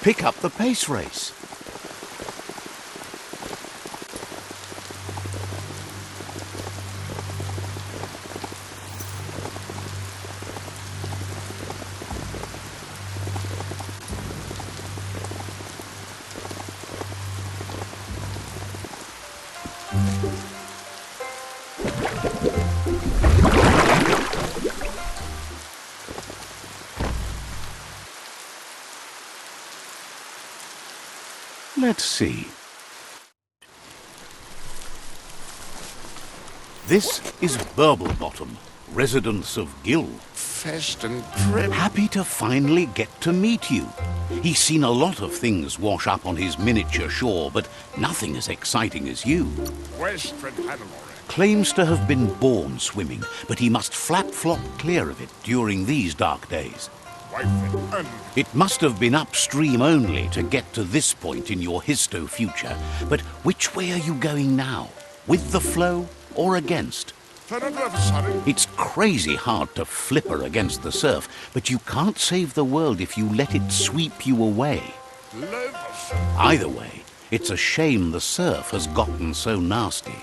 pick up the pace race. Let's see. This is Biomutant, residence of Gil. Fast and prim. Happy to finally get to meet you. He's seen a lot of things wash up on his miniature shore, but nothing as exciting as you. Western Hannibal. Claims to have been born swimming, but he must flap-flop clear of it during these dark days. It must have been upstream only to get to this point in your histo-future. But which way are you going now? With the flow or against? It's crazy hard to flipper against the surf, but you can't save the world if you let it sweep you away. Either way, it's a shame the surf has gotten so nasty.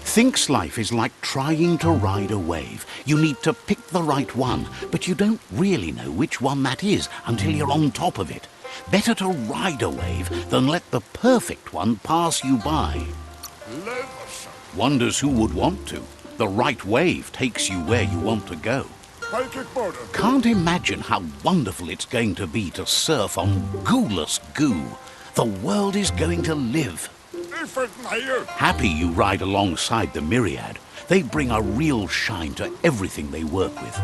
Thinks life is like trying to ride a wave. You need to pick the right one, but you don't really know which one that is until you're on top of it. Better to ride a wave than let the perfect one pass you by. Wonders who would want to. The right wave takes you where you want to go. Can't imagine how wonderful it's going to be to surf on gooless goo. The world is going to live. Happy you ride alongside the myriad. They bring a real shine to everything they work with.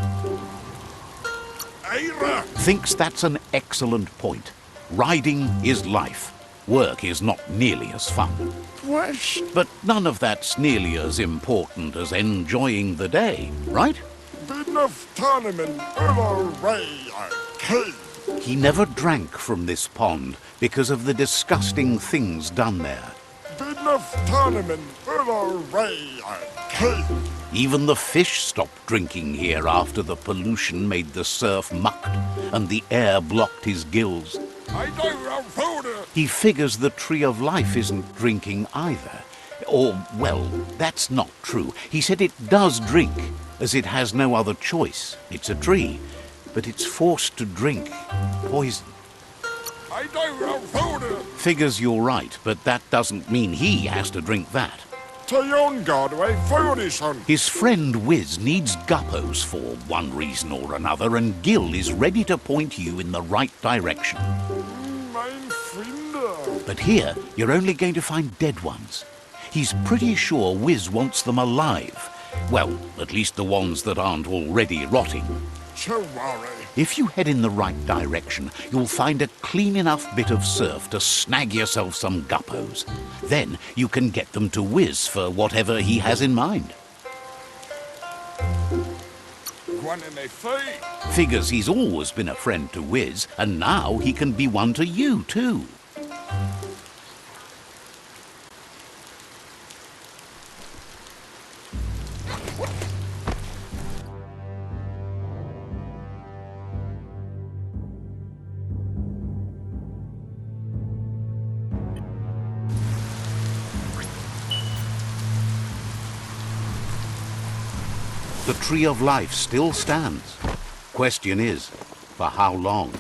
Thinks that's an excellent point. Riding is life. Work is not nearly as fun. But none of that's nearly as important as enjoying the day, right? He never drank from this pond because of the disgusting things done there. Even the fish stopped drinking here after the pollution made the surf mucked and the air blocked his gills. He figures the Tree of Life isn't drinking either. Or, well, that's not true. He said it does drink, as it has no other choice. It's a tree, but it's forced to drink poison. Figures you're right, but that doesn't mean he has to drink that. His friend Wiz needs guppos for one reason or another, and Gil is ready to point you in the right direction. But here, you're only going to find dead ones. He's pretty sure Wiz wants them alive. Well, at least the ones that aren't already rotting. If you head in the right direction, you'll find a clean enough bit of surf to snag yourself some guppos. Then you can get them to Wiz for whatever he has in mind. Figures he's always been a friend to Wiz, and now he can be one to you too. The Tree of Life still stands. Question is, for how long?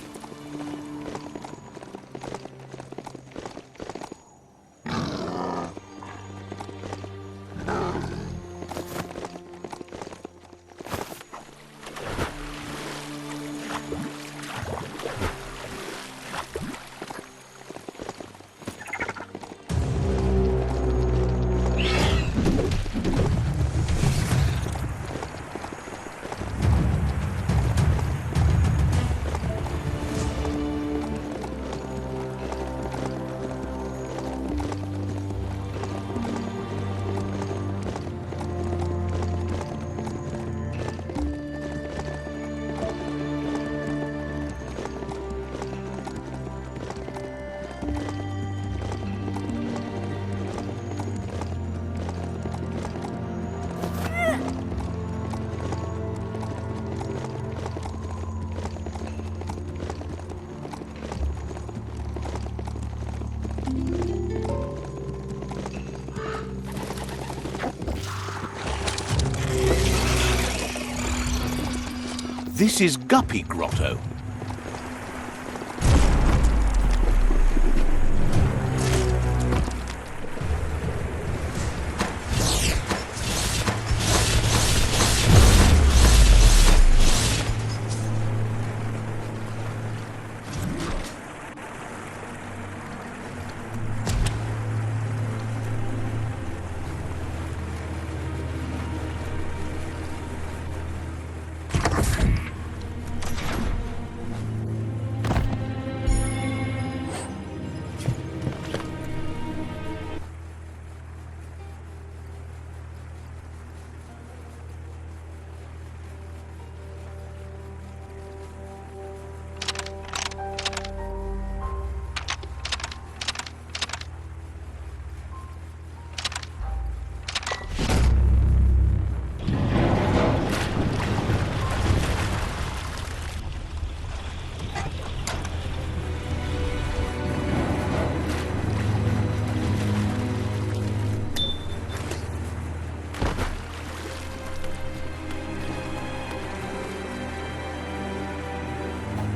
This is Guppy Grotto.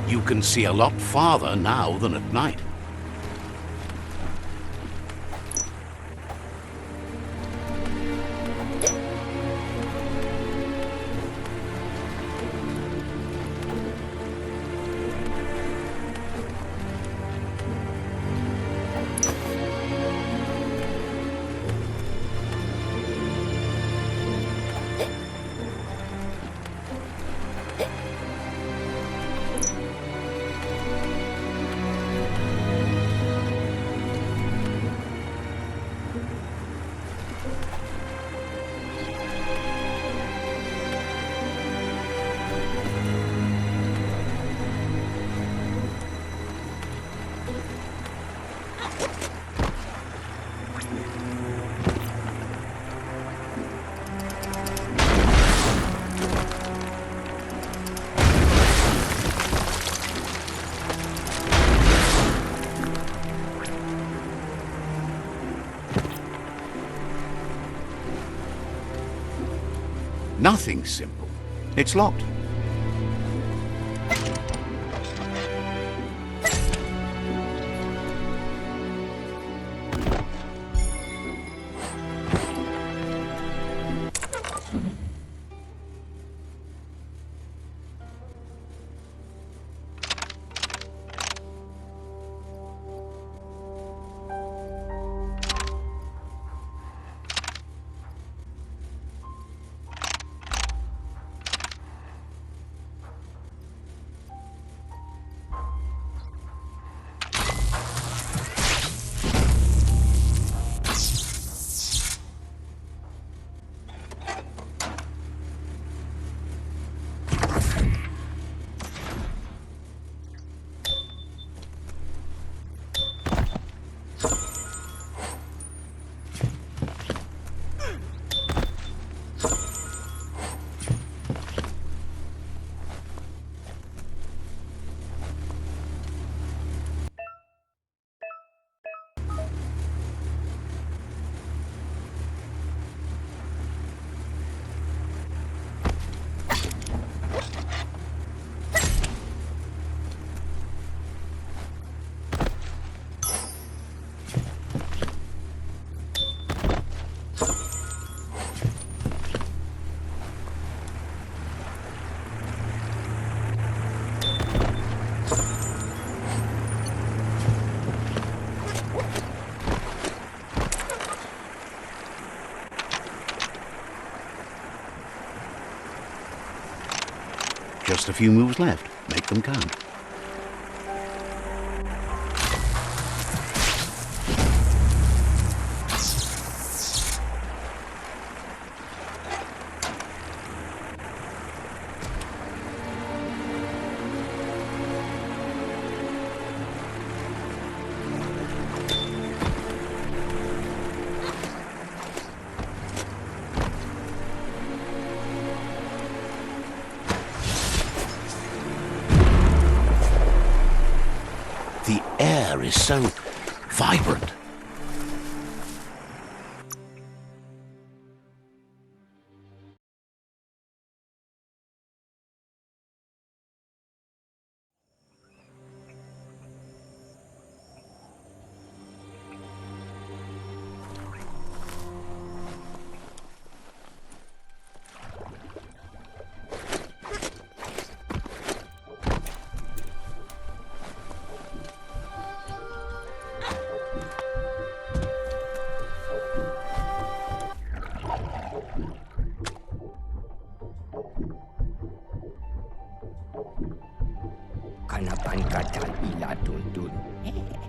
You can see a lot farther now than at night. Nothing simple. It's locked. Just a few moves left. Make them count. The air is so vibrant.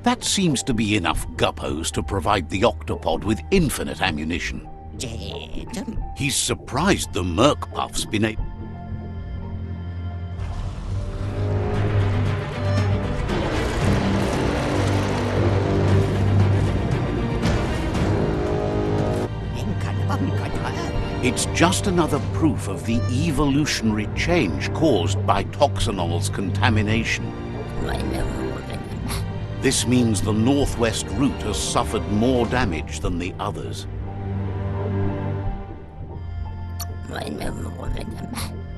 That seems to be enough guppos to provide the octopod with infinite ammunition. He's surprised the Merc Puff's been able... It's just another proof of the evolutionary change caused by Toxanol's contamination. This means the northwest route has suffered more damage than the others.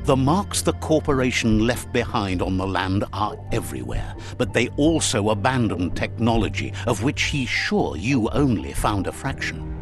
The marks the corporation left behind on the land are everywhere, but they also abandoned technology of which he's sure you only found a fraction.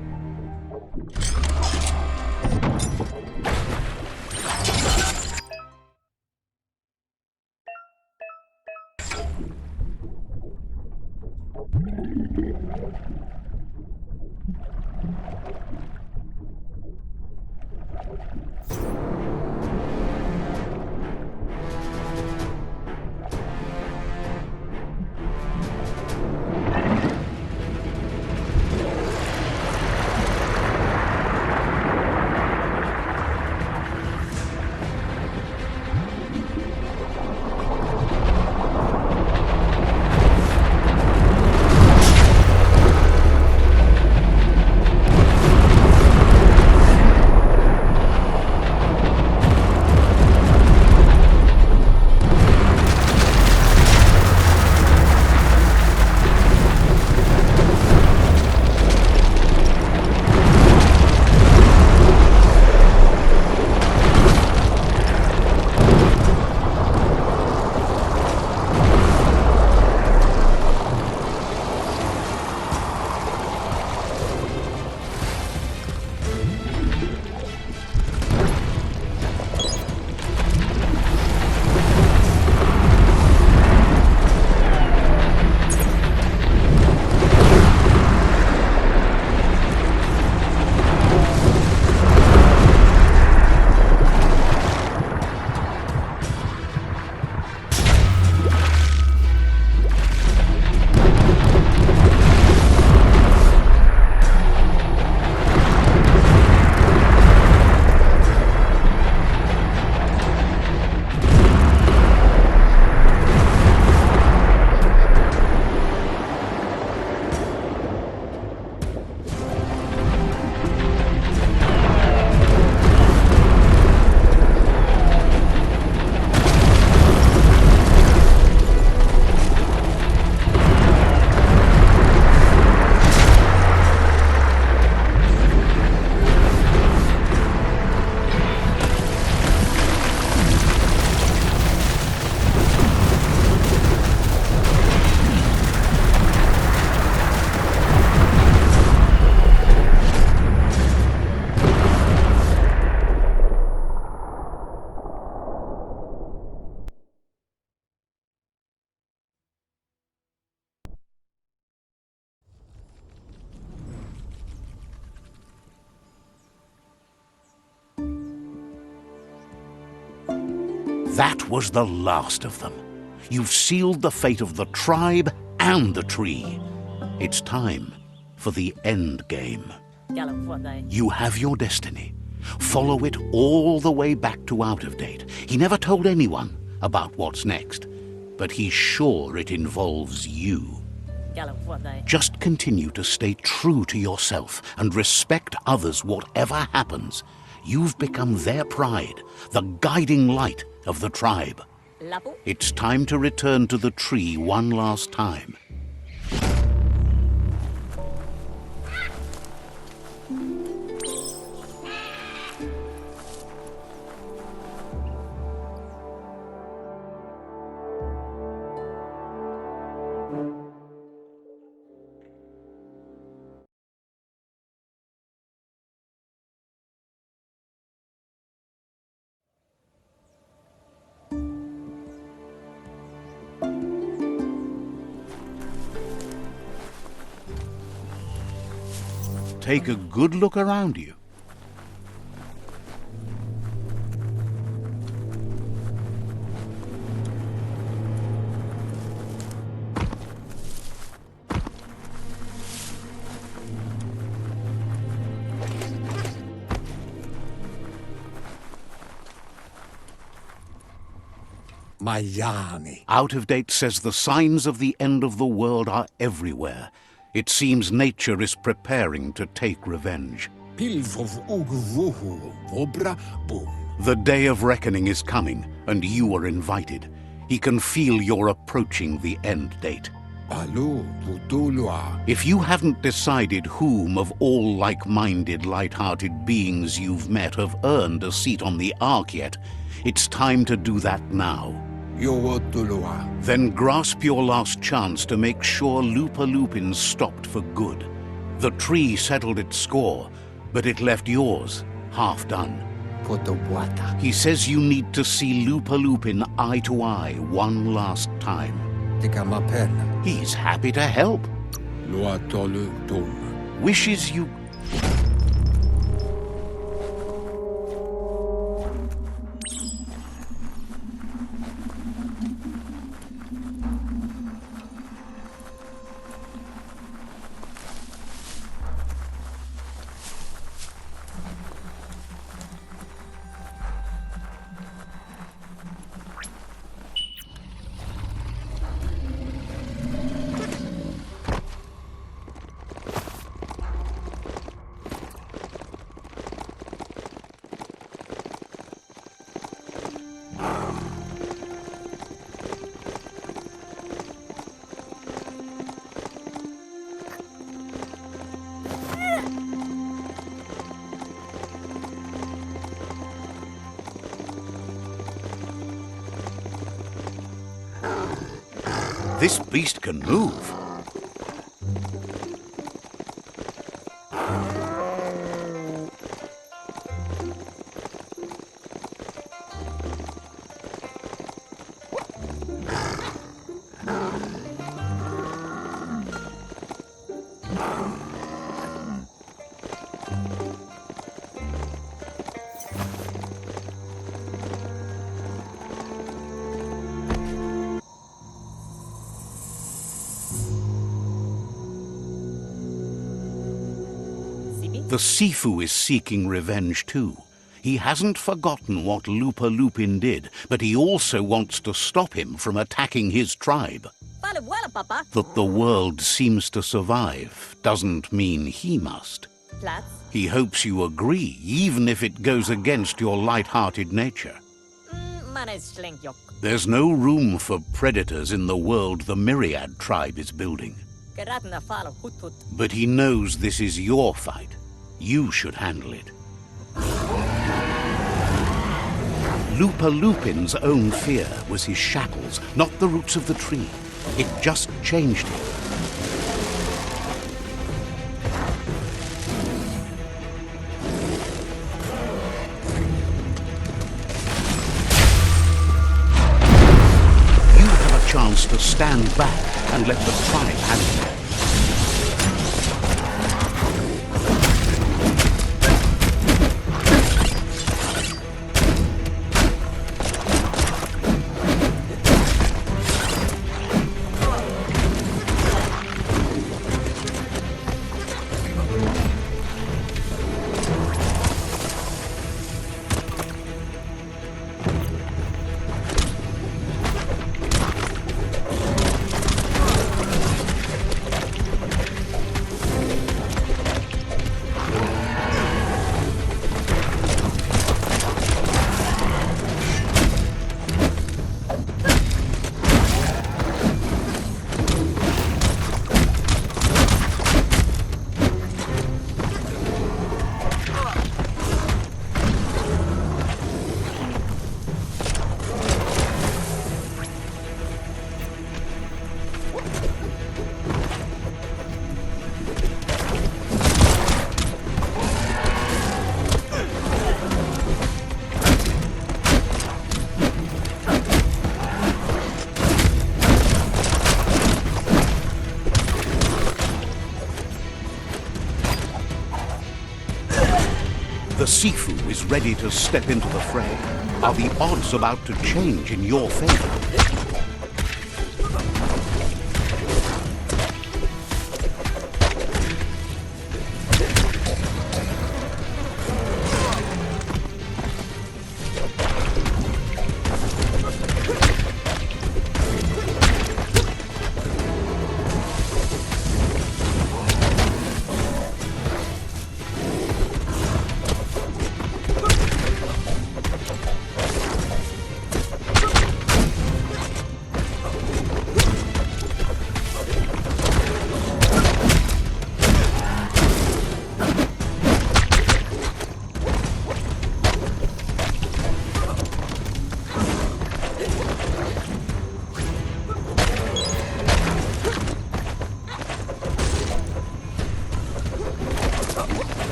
That was the last of them. You've sealed the fate of the tribe and the tree. It's time for the end game. You have your destiny. Follow it all the way back to Out of Date. He never told anyone about what's next, but he's sure it involves you. Just continue to stay true to yourself and respect others whatever happens. You've become their pride, the guiding light of the tribe. It's time to return to the tree one last time. Take a good look around you. Mayani. Out of Date says the signs of the end of the world are everywhere. It seems nature is preparing to take revenge. Pilvov uguvuhu vobra boom. The day of reckoning is coming, and you are invited. He can feel you're approaching the end date. Alu vutulua. If you haven't decided whom of all like-minded, light-hearted beings you've met have earned a seat on the Ark yet, it's time to do that now. Yowotulua. Then grasp your last chance to make sure Lupa Lupin's stopped for good. The tree settled its score, but it left yours half done. Potawata. He says you need to see Lupa Lupin eye to eye one last time. Tikamapen. He's happy to help. Luatolu tum. Wishes you... This beast can move. The Sifu is seeking revenge too. He hasn't forgotten what Lupa Lupin did, but he also wants to stop him from attacking his tribe. That the world seems to survive doesn't mean he must. He hopes you agree, even if it goes against your light-hearted nature. There's no room for predators in the world the Myriad tribe is building. But he knows this is your fight. You should handle it. Lupa Lupin's own fear was his shackles, not the roots of the tree. It just changed him. You have a chance to stand back and let the tribe handle it. The Sifu is ready to step into the fray. Are the odds about to change in your favor?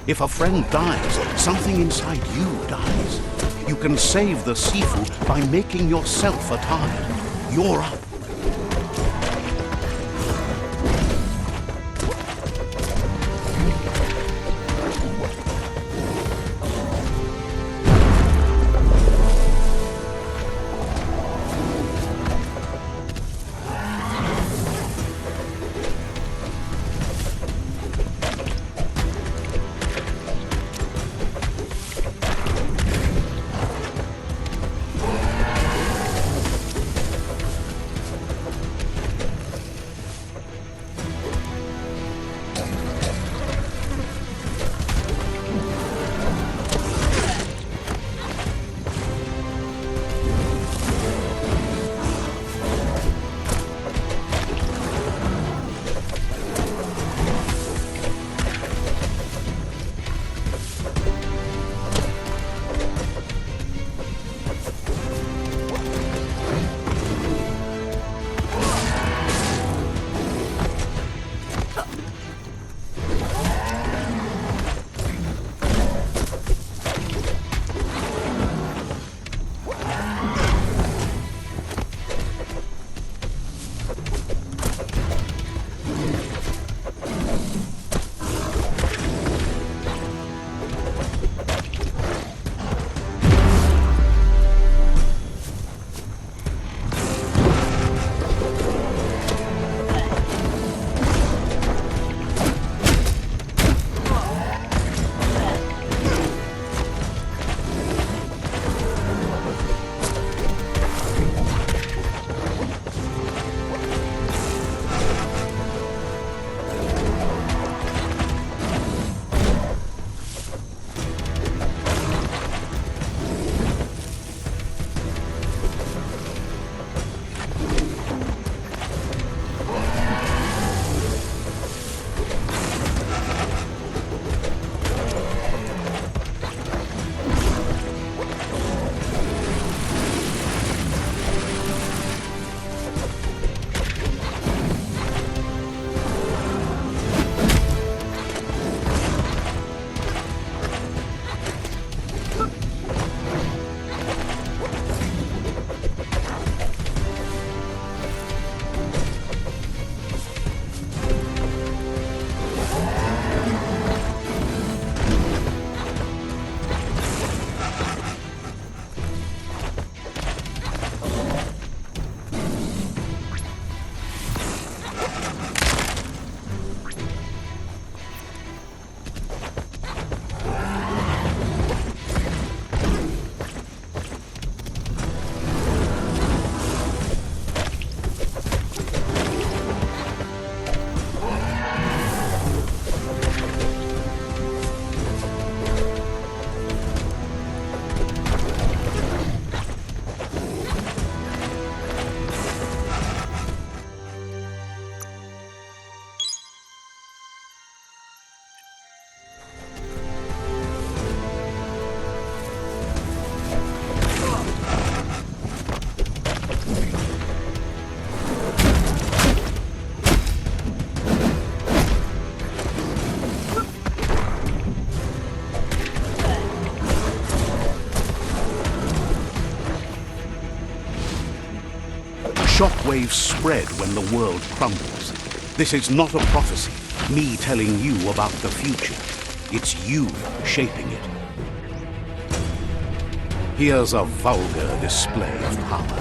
If a friend dies, something inside you dies. You can save the Sifu by making yourself a target. You're up. Shockwaves spread when the world crumbles. This is not a prophecy, me telling you about the future. It's you shaping it. Here's a vulgar display of power.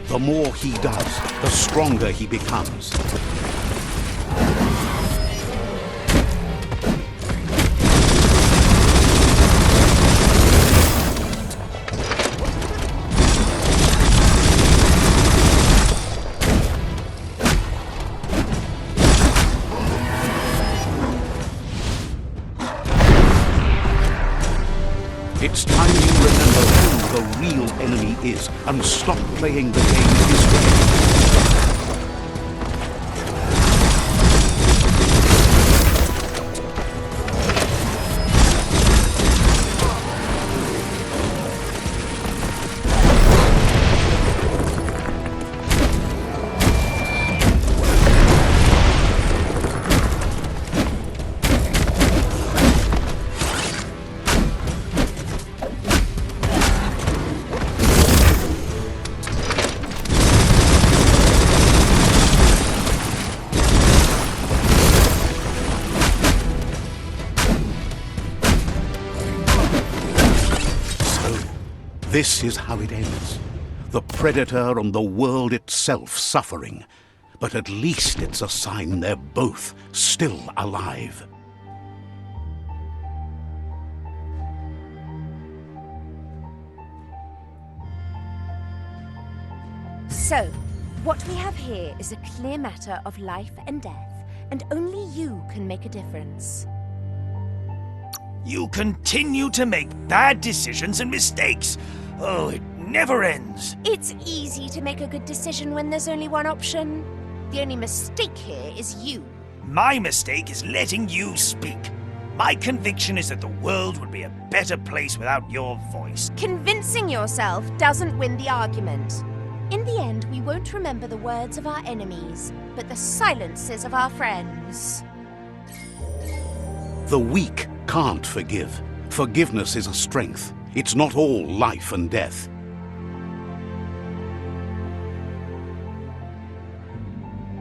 The more he does, the stronger he becomes. It's time you remember who the real enemy is and stop playing the game his way. This is how it ends. The Predator and the world itself suffering. But at least it's a sign they're both still alive. So, what we have here is a clear matter of life and death, and only you can make a difference. You continue to make bad decisions and mistakes. Oh, it never ends. It's easy to make a good decision when there's only one option. The only mistake here is you. My mistake is letting you speak. My conviction is that the world would be a better place without your voice. Convincing yourself doesn't win the argument. In the end, we won't remember the words of our enemies, but the silences of our friends. The weak can't forgive. Forgiveness is a strength. It's not all life and death.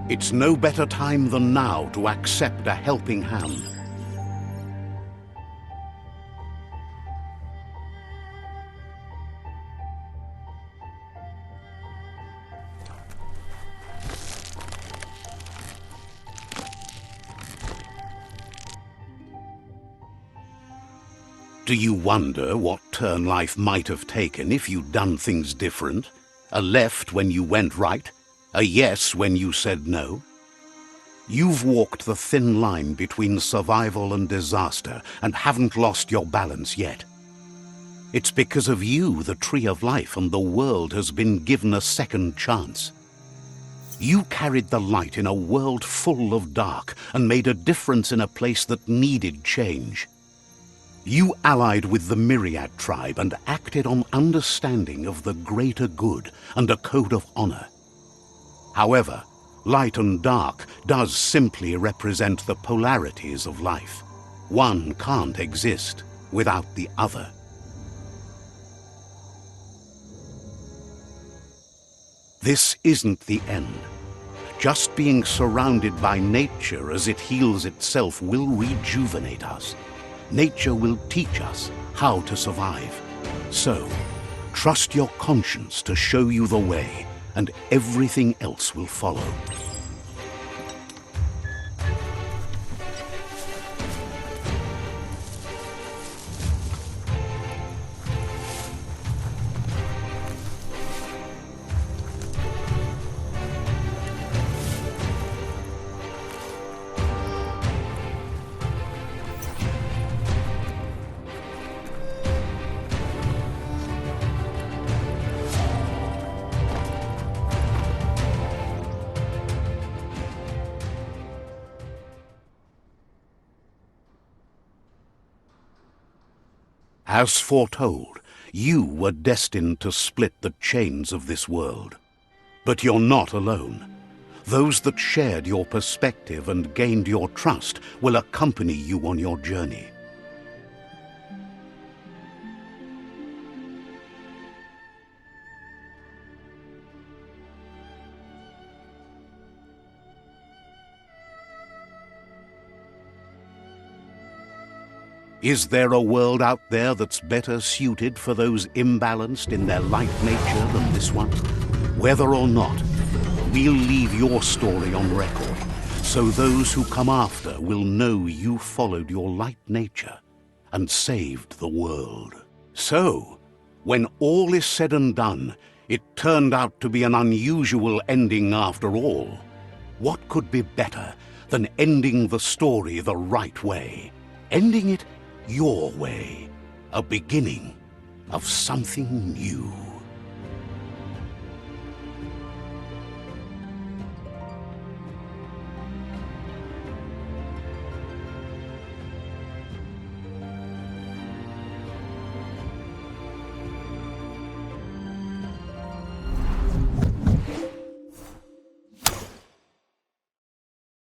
It's no better time than now to accept a helping hand. Do you wonder what turn life might have taken if you'd done things different? A left when you went right? A yes when you said no? You've walked the thin line between survival and disaster and haven't lost your balance yet. It's because of you the Tree of Life and the world has been given a second chance. You carried the light in a world full of dark and made a difference in a place that needed change. You allied with the Myriad tribe and acted on understanding of the greater good and a code of honor. However, light and dark does simply represent the polarities of life. One can't exist without the other. This isn't the end. Just being surrounded by nature as it heals itself will rejuvenate us. Nature will teach us how to survive. So, trust your conscience to show you the way, and everything else will follow. As foretold, you were destined to split the chains of this world. But you're not alone. Those that shared your perspective and gained your trust will accompany you on your journey. Is there a world out there that's better suited for those imbalanced in their light nature than this one? Whether or not, we'll leave your story on record, so those who come after will know you followed your light nature and saved the world. So, when all is said and done, it turned out to be an unusual ending after all. What could be better than ending the story the right way? Ending it your way, a beginning of something new.